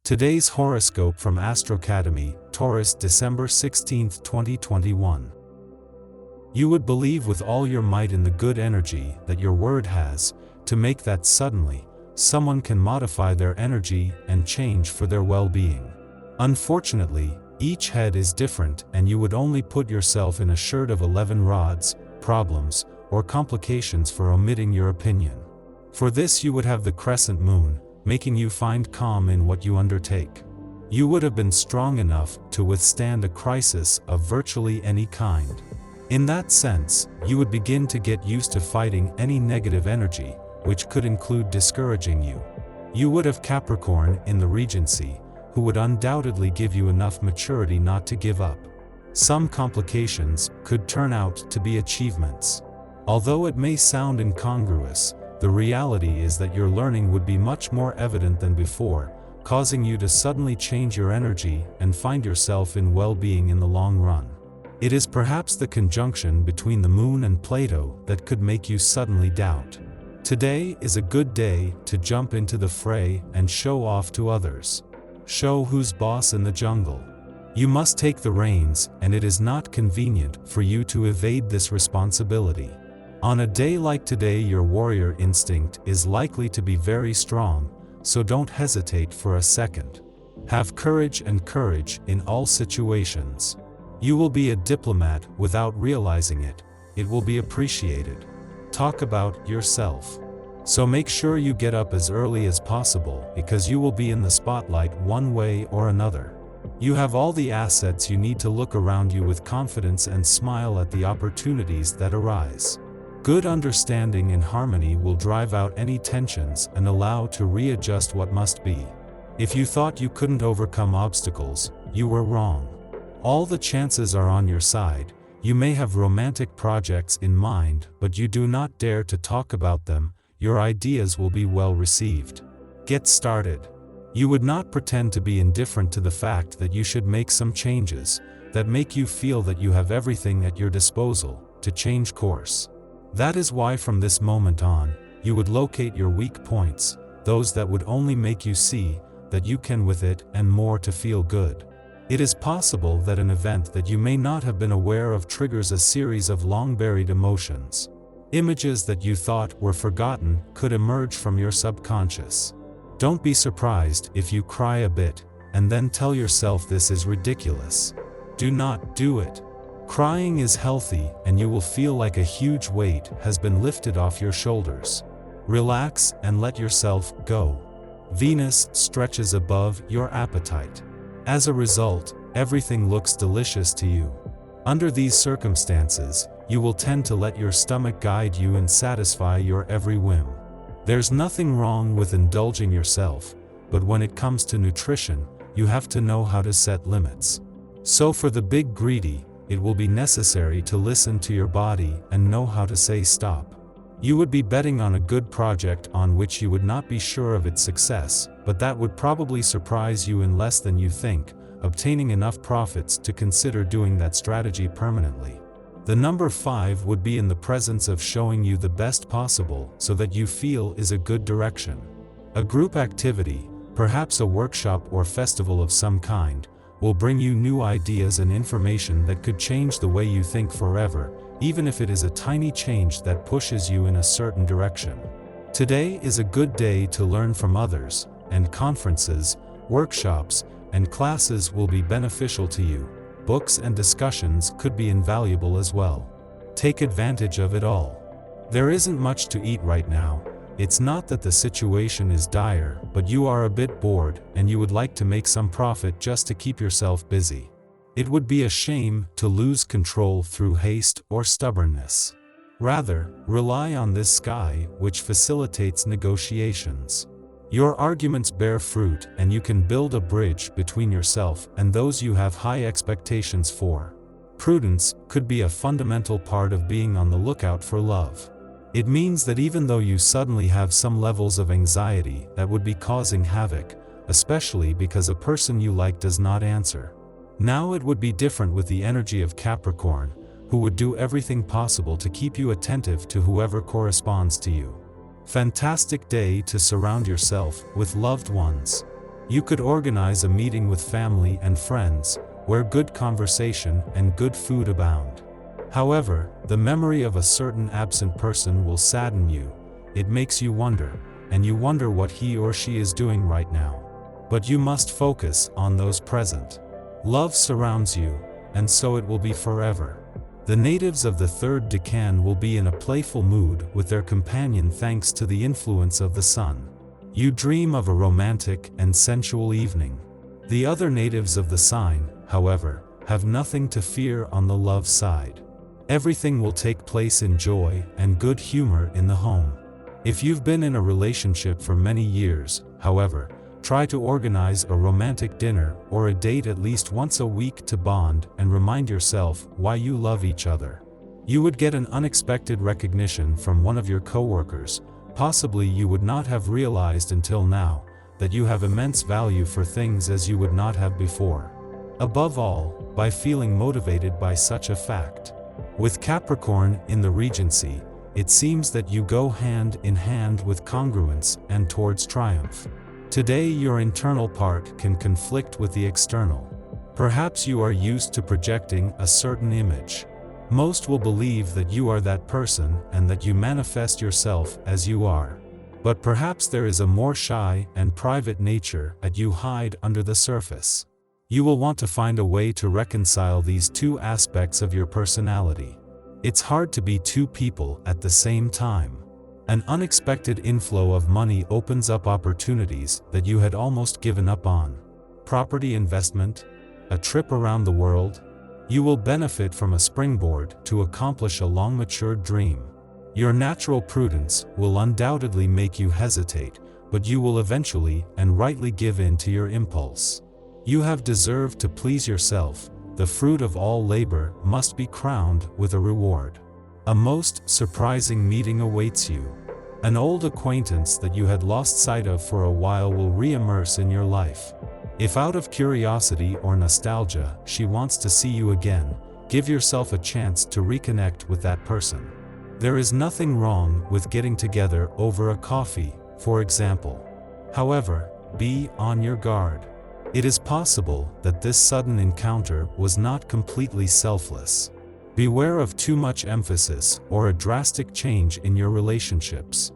Today's horoscope from Astrocademy, Taurus December 16, 2021. You would believe with all your might in the good energy that your word has, to make that suddenly, someone can modify their energy and change for their well-being. Unfortunately, each head is different and you would only put yourself in a shirt of 11 rods, problems, or complications for omitting your opinion. For this you would have the crescent moon, making you find calm in what you undertake. You would have been strong enough to withstand a crisis of virtually any kind. In that sense, you would begin to get used to fighting any negative energy, which could include discouraging you. You would have Capricorn in the Regency, who would undoubtedly give you enough maturity not to give up. Some complications could turn out to be achievements. Although it may sound incongruous, the reality is that your learning would be much more evident than before, causing you to suddenly change your energy and find yourself in well-being in the long run. It is perhaps the conjunction between the moon and Plato that could make you suddenly doubt. Today is a good day to jump into the fray and show off to others. Show who's boss in the jungle. You must take the reins, and it is not convenient for you to evade this responsibility. On a day like today, your warrior instinct is likely to be very strong, so don't hesitate for a second. Have courage in all situations. You will be a diplomat without realizing it. It will be appreciated. Talk about yourself. So make sure you get up as early as possible because you will be in the spotlight one way or another. You have all the assets you need to look around you with confidence and smile at the opportunities that arise. Good understanding and harmony will drive out any tensions and allow to readjust what must be. If you thought you couldn't overcome obstacles, you were wrong. All the chances are on your side. You may have romantic projects in mind, but you do not dare to talk about them. Your ideas will be well received. Get started. You would not pretend to be indifferent to the fact that you should make some changes that make you feel that you have everything at your disposal to change course. That is why from this moment on, you would locate your weak points, those that would only make you see that you can with it and more to feel good. It is possible that an event that you may not have been aware of triggers a series of long-buried emotions. Images that you thought were forgotten could emerge from your subconscious. Don't be surprised if you cry a bit, and then tell yourself this is ridiculous. Do not do it. Crying is healthy and you will feel like a huge weight has been lifted off your shoulders. Relax and let yourself go. Venus stretches above your appetite. As a result, everything looks delicious to you. Under these circumstances, you will tend to let your stomach guide you and satisfy your every whim. There's nothing wrong with indulging yourself, but when it comes to nutrition, you have to know how to set limits. So for the big greedy, it will be necessary to listen to your body and know how to say stop. You would be betting on a good project on which you would not be sure of its success, but that would probably surprise you in less than you think, obtaining enough profits to consider doing that strategy permanently. The number 5 would be in the presence of showing you the best possible so that you feel is a good direction. A group activity, perhaps a workshop or festival of some kind, will bring you new ideas and information that could change the way you think forever, even if it is a tiny change that pushes you in a certain direction. Today is a good day to learn from others, and conferences, workshops, and classes will be beneficial to you. Books and discussions could be invaluable as well. Take advantage of it all. There isn't much to eat right now. It's not that the situation is dire, but you are a bit bored and you would like to make some profit just to keep yourself busy. It would be a shame to lose control through haste or stubbornness. Rather, rely on this sky, which facilitates negotiations. Your arguments bear fruit and you can build a bridge between yourself and those you have high expectations for. Prudence could be a fundamental part of being on the lookout for love. It means that even though you suddenly have some levels of anxiety that would be causing havoc, especially because a person you like does not answer. Now it would be different with the energy of Capricorn, who would do everything possible to keep you attentive to whoever corresponds to you. Fantastic day to surround yourself with loved ones. You could organize a meeting with family and friends, where good conversation and good food abound. However, the memory of a certain absent person will sadden you. It makes you wonder, and you wonder what he or she is doing right now. But you must focus on those present. Love surrounds you, and so it will be forever. The natives of the third decan will be in a playful mood with their companion thanks to the influence of the sun. You dream of a romantic and sensual evening. The other natives of the sign, however, have nothing to fear on the love side. Everything will take place in joy and good humor in the home. If you've been in a relationship for many years, however, try to organize a romantic dinner or a date at least once a week to bond and remind yourself why you love each other. You would get an unexpected recognition from one of your coworkers. Possibly you would not have realized until now that you have immense value for things as you would not have before. Above all, by feeling motivated by such a fact. With Capricorn in the Regency, it seems that you go hand in hand with congruence and towards triumph. Today your internal part can conflict with the external. Perhaps you are used to projecting a certain image. Most will believe that you are that person and that you manifest yourself as you are. But perhaps there is a more shy and private nature that you hide under the surface. You will want to find a way to reconcile these two aspects of your personality. It's hard to be two people at the same time. An unexpected inflow of money opens up opportunities that you had almost given up on. Property investment, a trip around the world. You will benefit from a springboard to accomplish a long-matured dream. Your natural prudence will undoubtedly make you hesitate, but you will eventually and rightly give in to your impulse. You have deserved to please yourself. The fruit of all labor must be crowned with a reward. A most surprising meeting awaits you. An old acquaintance that you had lost sight of for a while will re-immerse in your life. If out of curiosity or nostalgia she wants to see you again, give yourself a chance to reconnect with that person. There is nothing wrong with getting together over a coffee, for example. However, be on your guard. It is possible that this sudden encounter was not completely selfless. Beware of too much emphasis or a drastic change in your relationships.